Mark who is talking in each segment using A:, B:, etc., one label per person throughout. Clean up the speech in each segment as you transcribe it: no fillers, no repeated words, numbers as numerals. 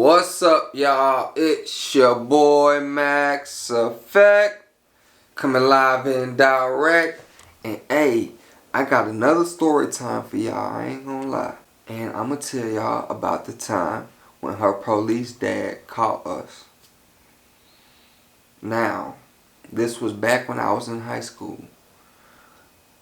A: What's up, y'all? It's your boy Max Effect, coming live and direct. And hey, I got another story time for y'all, I ain't gonna lie. And I'm gonna tell y'all about the time when her police dad caught us. Now, this was back when I was in high school.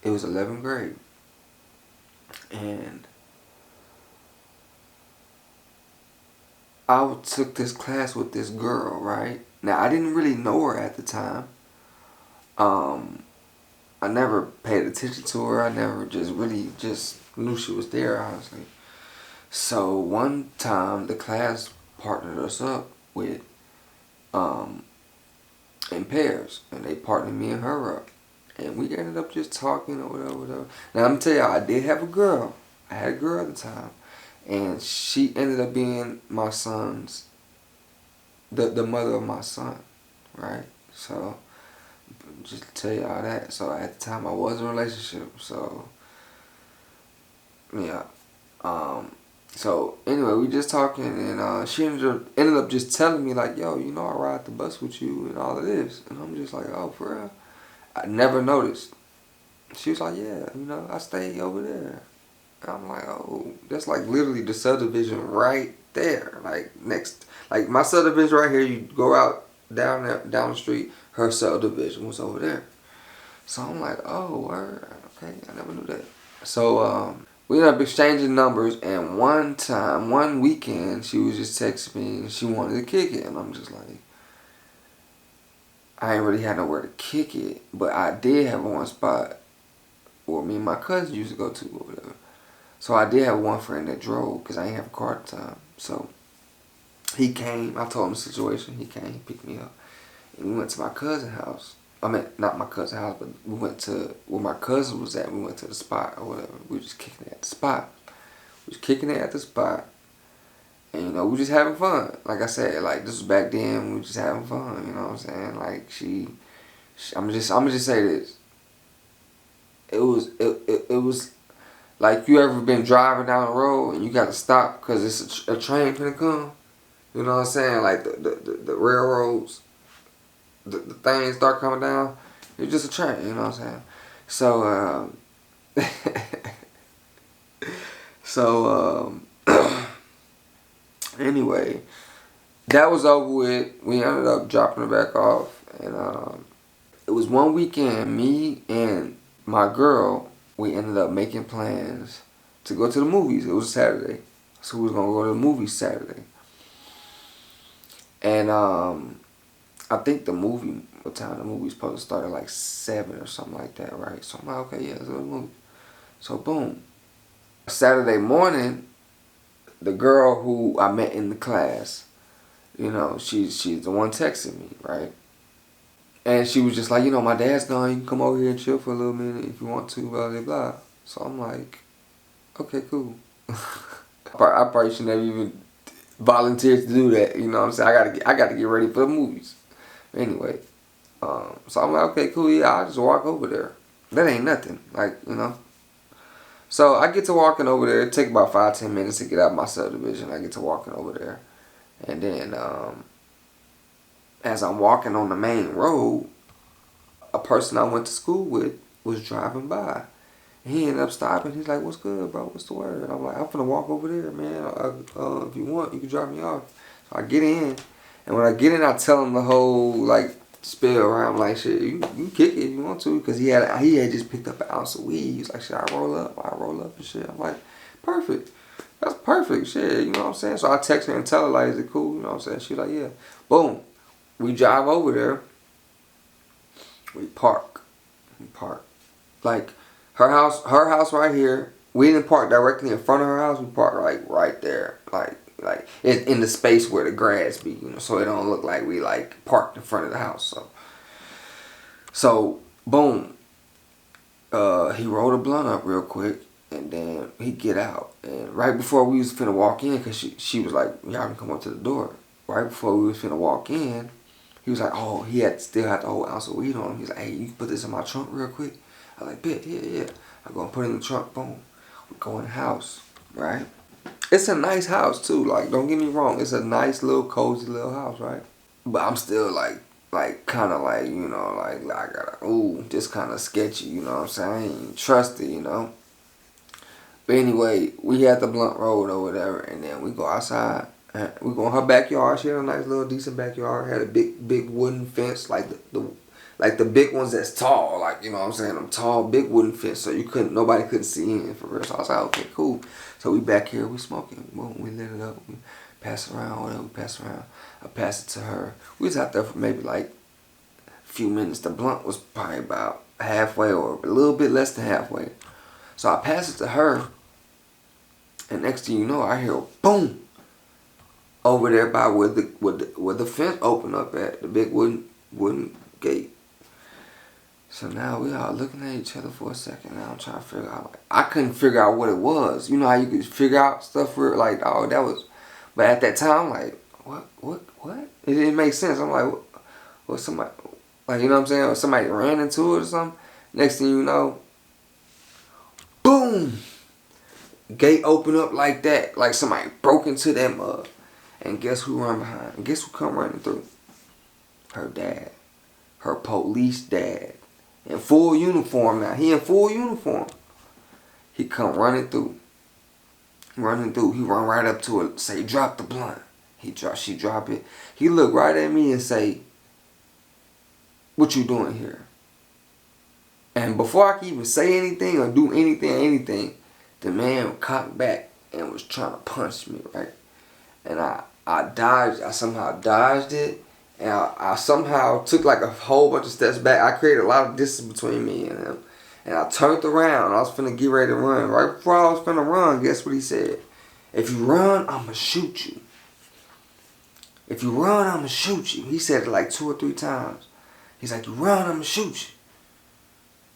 A: It was 11th grade. And I took this class with this girl, right? Now, I didn't really know her at the time. I never paid attention to her. I never just knew she was there, honestly. So one time, the class partnered us up with, in pairs. And they partnered me and her up. And we ended up just talking or whatever. Now, I'm going to tell y'all, I did have a girl. I had a girl at the time. And she ended up being my son's, the mother of my son, right? So, just to tell y'all that. So, at the time, I was in a relationship. So, yeah. So, anyway, we just talking. And she ended up just telling me, like, yo, you know, I ride the bus with you and all of this. And I'm just like, oh, for real? I never noticed. She was like, yeah, you know, I stay over there. I'm like, oh, that's like literally the subdivision right there. Like next, like my subdivision right here, you go out down the street, her subdivision was over there. So I'm like, oh, word, okay, I never knew that. So we ended up exchanging numbers, and one weekend, she was just texting me and she wanted to kick it, and I'm just like, I ain't really had nowhere to kick it, but I did have one spot where me and my cousin used to go to or whatever. So I did have one friend that drove because I didn't have a car at the time. So he came. I told him the situation. He came. He picked me up. And we went to my cousin's house. I mean, not my cousin's house, but we went to where my cousin was at. We went to the spot or whatever. We were just kicking it at the spot. We was kicking it at the spot. And, you know, we just having fun. Like I said, like, this was back then. We was just having fun. You know what I'm saying? Like, I'm just say this. It was like, you ever been driving down the road and you got to stop because it's a train finna come? You know what I'm saying? Like the railroads, the things start coming down. It's just a train, you know what I'm saying? So, anyway, that was over with. We ended up dropping her back off. And it was one weekend, me and my girl, we ended up making plans to go to the movies. It was Saturday. So we was going to go to the movies Saturday. And I think what time the movie's supposed to start at like 7 or something like that, right? So I'm like, okay, yeah, let's go to the movie. So boom. Saturday morning, the girl who I met in the class, you know, she's the one texting me, right? And she was just like, you know, my dad's gone. You can come over here and chill for a little minute if you want to, blah, blah, blah. So I'm like, okay, cool. I probably should never even volunteered to do that. You know what I'm saying? I gotta get ready for the movies. Anyway, so I'm like, okay, cool. Yeah, I'll just walk over there. That ain't nothing. Like, you know. So I get to walking over there. It take about 5-10 minutes to get out of my subdivision. I get to walking over there. And then, as I'm walking on the main road, a person I went to school with was driving by. And he ended up stopping. He's like, what's good, bro? What's the word? And I'm like, I'm finna walk over there, man. If you want, you can drop me off. So I get in. And when I get in, I tell him the whole, like, spill around. I'm like, shit, you can kick it if you want to. Because he had just picked up an ounce of weed. He was like, shit, I roll up and shit. I'm like, perfect. That's perfect. Shit, you know what I'm saying? So I text her and tell her, like, is it cool? You know what I'm saying? She's like, yeah. Boom. We drive over there. We park. Like, her house right here. We didn't park directly in front of her house. We parked like right there. Like in the space where the grass be, you know, so it don't look like we like parked in front of the house. So boom. He rolled a blunt up real quick, and then he get out. And right before we was finna walk in, cause she was like, y'all can come up to the door. Right before we was finna walk in, he was like, oh, he still had the whole ounce of weed on him. He's like, hey, you can put this in my trunk real quick. I was like, bet, yeah. I go and put it in the trunk, boom. We go in the house, right? It's a nice house too. Like, don't get me wrong. It's a nice little cozy little house, right? But I'm still like kind of like, I gotta, ooh, just kind of sketchy, you know what I'm saying? I ain't trust it, you know? But anyway, we had the blunt road or whatever, and then we go outside. And we go in her backyard. She had a nice little decent backyard. Had a big wooden fence, like the big ones that's tall, like, you know what I'm saying? Them tall, big wooden fence, so nobody couldn't see in for real. So I was like, okay, cool. So we back here, we smoking. Boom, we lit it up. We pass around, whatever, we pass around. I pass it to her. We was out there for maybe like a few minutes. The blunt was probably about halfway or a little bit less than halfway. So I pass it to her, and next thing you know, I hear a boom over there by where the fence opened up at, the big wooden gate. So now we all looking at each other for a second. Now I'm trying to figure out. Like, I couldn't figure out what it was. You know how you could figure out stuff for like, oh, that was. But at that time, like, what? It didn't make sense. I'm like, what somebody, like, you know what I'm saying? Or somebody ran into it or something. Next thing you know, boom, gate open up like that, like somebody broke into that mug. And guess who run behind? And guess who come running through? Her dad, her police dad. In full uniform now. He in full uniform. He come running through. He run right up to her, say, drop the blunt. She drop it. He look right at me and say, what you doing here? And before I could even say anything or do anything, the man cocked back and was trying to punch me, right? And I dodged. I somehow dodged it. And I somehow took like a whole bunch of steps back. I created a lot of distance between me and him. And I turned around. I was finna get ready to run. Right before I was finna run, guess what he said? If you run, I'ma shoot you. If you run, I'ma shoot you. He said it like 2 or 3 times. He's like, you run, I'ma shoot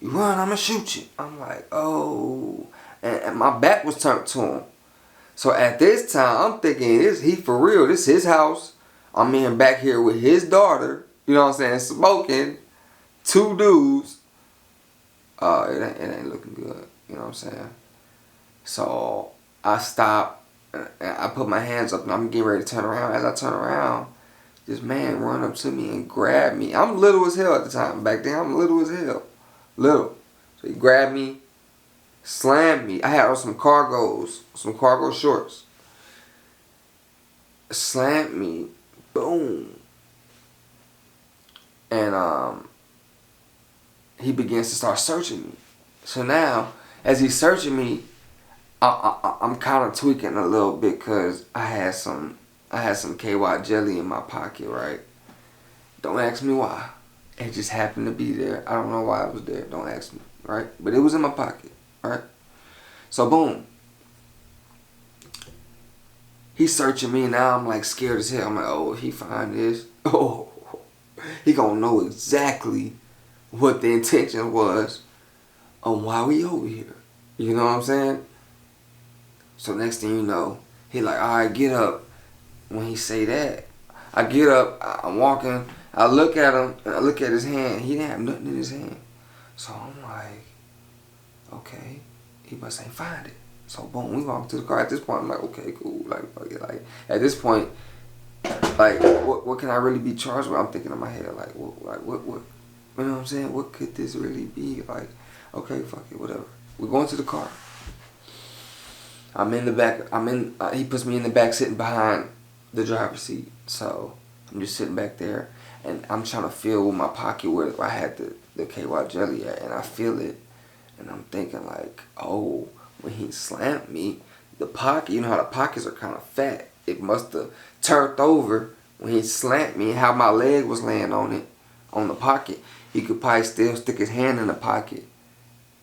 A: you. You run, I'ma shoot you. I'm like, oh. And my back was turned to him. So at this time, I'm thinking, he for real. This is his house. I'm in back here with his daughter, you know what I'm saying, smoking, 2 dudes. It ain't looking good, you know what I'm saying. So I stop, and I put my hands up, and I'm getting ready to turn around. As I turn around, this man run up to me and grab me. I'm little as hell at the time. Back then, I'm little as hell. Little. So he grabbed me, slammed me. I had on some cargo shorts. Slammed me. Boom. And he begins to start searching me. So now, as he's searching me, I'm kind of tweaking a little bit because I had some KY jelly in my pocket, right? Don't ask me why. It just happened to be there. I don't know why it was there. Don't ask me, right? But it was in my pocket, right? So boom. He's searching me, and now I'm like scared as hell. I'm like, oh, if he find this, oh, he gonna know exactly what the intention was on why we over here. You know what I'm saying? So next thing you know, he like, all right, get up. When he say that, I get up, I'm walking, I look at him, and I look at his hand. He didn't have nothing in his hand. So I'm like, okay, he must ain't find it. So boom, we walk to the car. At this point, I'm like, okay, cool. Like at this point, like, what can I really be charged with? I'm thinking in my head, like, what, you know what I'm saying? What could this really be? Like, okay, fuck it, whatever. We're going to the car. I'm in the back. He puts me in the back, sitting behind the driver's seat. So I'm just sitting back there, and I'm trying to feel with my pocket where I had the KY jelly at, and I feel it, and I'm thinking like, oh, when he slammed me, the pocket, you know how the pockets are kind of fat. It must have turned over when he slammed me, how my leg was laying on it, on the pocket. He could probably still stick his hand in the pocket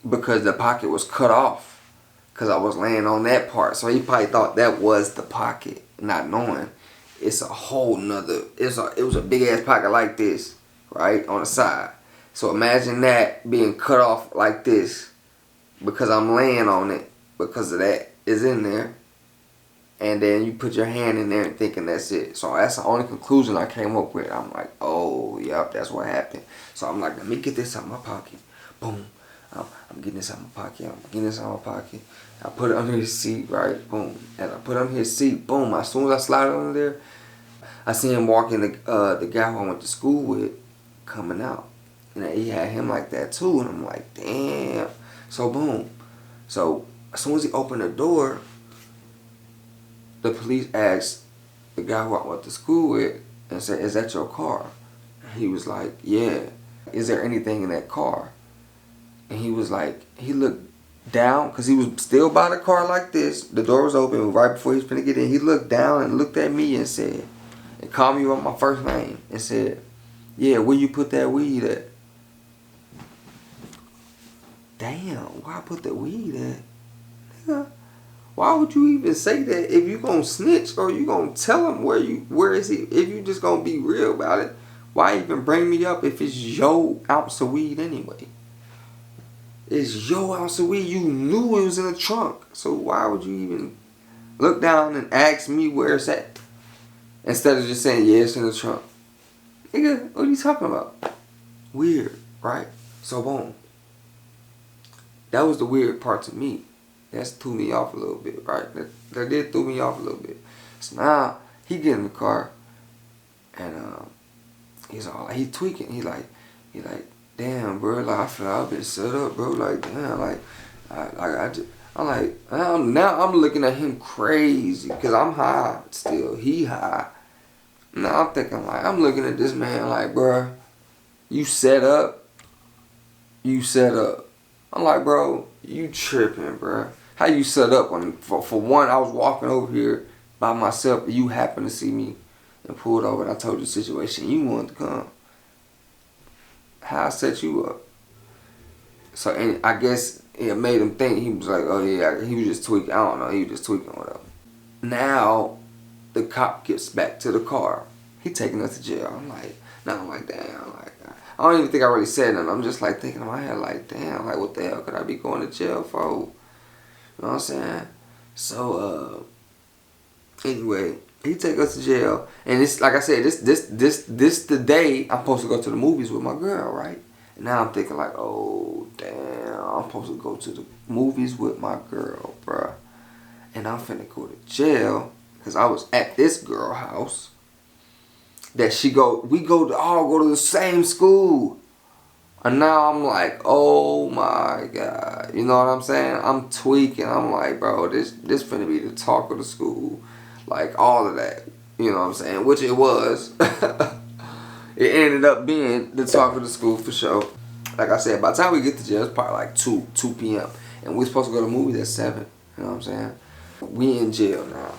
A: because the pocket was cut off because I was laying on that part. So he probably thought that was the pocket, not knowing it's a whole nother, it was a big ass pocket like this, right, on the side. So imagine that being cut off like this because I'm laying on it because of that is in there. And then you put your hand in there and thinking that's it. So that's the only conclusion I came up with. I'm like, oh, yep, that's what happened. So I'm like, let me get this out of my pocket. Boom. I'm getting this out of my pocket. I'm getting this out of my pocket. I put it under his seat, right? Boom. And I put it under his seat, boom. As soon as I slide it under there, I see him walking the guy who I went to school with coming out. And he had him like that too. And I'm like, damn. So boom. So as soon as he opened the door, the police asked the guy who I went to school with and said, is that your car? And he was like, yeah. Is there anything in that car? And he was like, he looked down, because he was still by the car like this. The door was open right before he was finna get in. He looked down and looked at me and said, and called me by my first name and said, yeah, where you put that weed at? Damn, where I put the weed at? Nigga, why would you even say that if you gonna snitch or you gonna tell him where is he? If you just gonna be real about it, why even bring me up if it's your ounce of weed anyway? It's your ounce of weed. You knew it was in the trunk. So why would you even look down and ask me where it's at? Instead of just saying, yeah, it's in the trunk. Nigga, what are you talking about? Weird, right? So boom. That was the weird part to me. That's threw me off a little bit, right? That did throw me off a little bit. So now, he get in the car, and he's all like, he tweaking. He like, damn, bro, like, I feel like I've been set up, bro. Like, damn, like, now I'm looking at him crazy, because I'm high still. He high. Now I'm thinking, like, I'm looking at this man like, bro, you set up. I'm like, bro, you tripping, bro. How you set up? When, for one, I was walking over here by myself, and you happened to see me and pulled over, and I told you the situation. You wanted to come. How I set you up. So, and I guess it made him think. He was like, oh yeah, he was just tweaking. I don't know, he was just tweaking or whatever. Now, the cop gets back to the car. He taking us to jail. I'm like, damn, like, I don't even think I really said nothing. I'm just like thinking in my head, like, damn, like, what the hell could I be going to jail for? You know what I'm saying? So, anyway, he take us to jail, and it's like I said, this the day I'm supposed to go to the movies with my girl, right? And now I'm thinking like, oh damn, I'm supposed to go to the movies with my girl, bruh, and I'm finna go to jail because I was at this girl house. That we all go to the same school. And now I'm like, oh my God. You know what I'm saying? I'm tweaking. I'm like, bro, this finna be the talk of the school. Like, all of that. You know what I'm saying? Which it was. It ended up being the talk of the school for sure. Like I said, by the time we get to jail, it's probably like 2 p.m. And we're supposed to go to movies at 7. You know what I'm saying? We in jail now.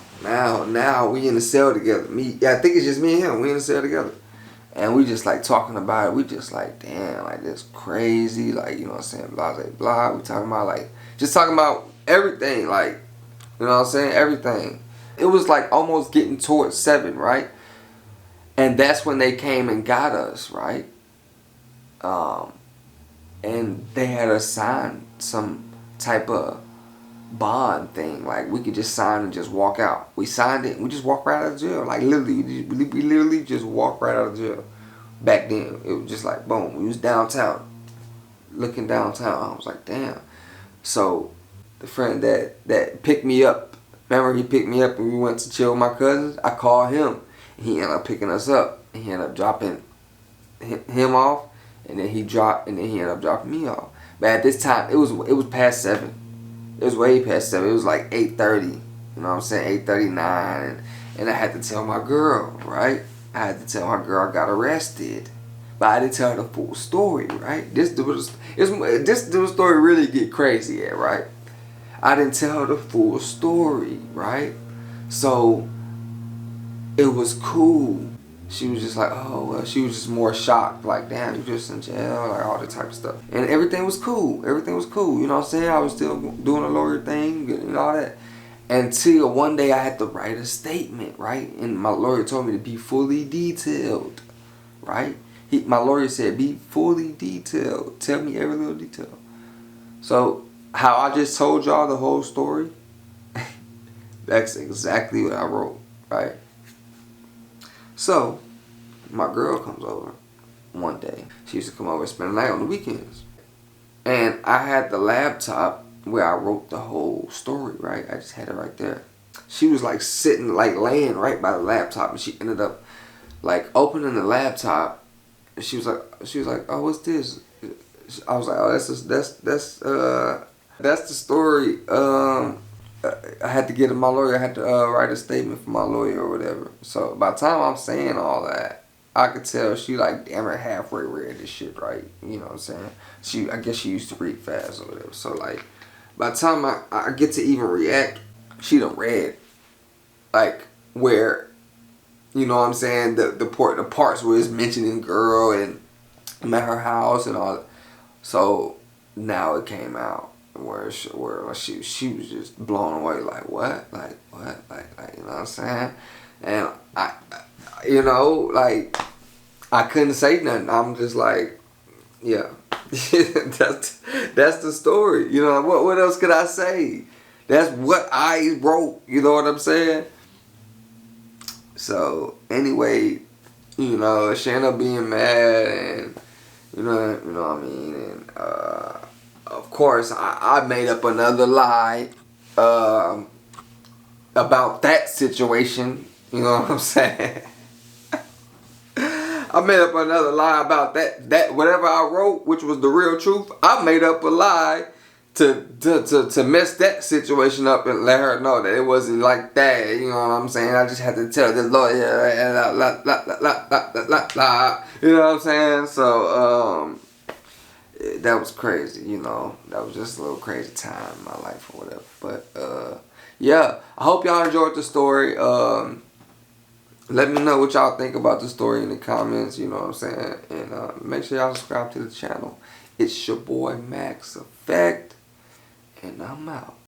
A: Now we in the cell together. I think it's just me and him. We in the cell together. And we just like talking about it. We just like, damn, like this crazy. Like, you know what I'm saying? Blah, blah, blah. We talking about like, just talking about everything. Like, you know what I'm saying? Everything. It was like almost getting towards 7, right? And that's when they came and got us, right? And they had us sign some type of bond thing. Like, we could just sign and just walk out. We signed it and we just walked right out of jail. Like, literally, we literally just walked right out of jail. Back then, it was just like, boom. We was downtown, looking downtown. I was like, damn. So, the friend that picked me up, remember he picked me up and we went to chill with my cousins? I called him. And he ended up picking us up. And he ended up dropping him off. And then he ended up dropping me off. But at this time, it was past 7. It was way past 7. It was like 8:30. You know what I'm saying? 8:39. And I had to tell my girl, right? I had to tell my girl I got arrested. But I didn't tell her the full story, right? This story really get crazy at, right? I didn't tell her the full story, right? So it was cool. She was just like, oh, well, she was just more shocked. Like, damn, you just in jail, like all that type of stuff. And everything was cool. Everything was cool. You know what I'm saying? I was still doing a lawyer thing and all that. Until one day I had to write a statement, right? And my lawyer told me to be fully detailed, right? My lawyer said, be fully detailed. Tell me every little detail. So, how I just told y'all the whole story, that's exactly what I wrote, right? So, my girl comes over one day. She used to come over and spend the night on the weekends. And I had the laptop where I wrote the whole story, right? I just had it right there. She was like sitting, like laying right by the laptop, and she ended up like opening the laptop, and she was like, oh, what's this? I was like, oh, that's the story. I had to get to my lawyer. I had to write a statement for my lawyer or whatever. So by the time I'm saying all that, I could tell she like damn near halfway read this shit, right? You know what I'm saying? I guess she used to read fast or whatever. So like, by the time I get to even react, she done read like where, you know what I'm saying, the parts where it's mentioning girl and I'm at her house and all. So now it came out where she was just blown away, like what, like what, like you know what I'm saying, and you know, like I couldn't say nothing. I'm just like, yeah, that's the story. You know what else could I say? That's what I wrote. You know what I'm saying? So anyway, you know, she ended up being mad and. You know what I mean? And of course, I made up another lie about that situation. You know what I'm saying? I made up another lie about that whatever I wrote, which was the real truth. I made up a lie to mess that situation up and let her know that it wasn't like that. You know what I'm saying? I just had to tell the lawyer and you know what I'm saying? So that was crazy. You know, that was just a little crazy time in my life or whatever. But yeah, I hope y'all enjoyed the story. Let me know what y'all think about the story in the comments, you know what I'm saying? And make sure y'all subscribe to the channel. It's your boy Max Effect, and I'm out.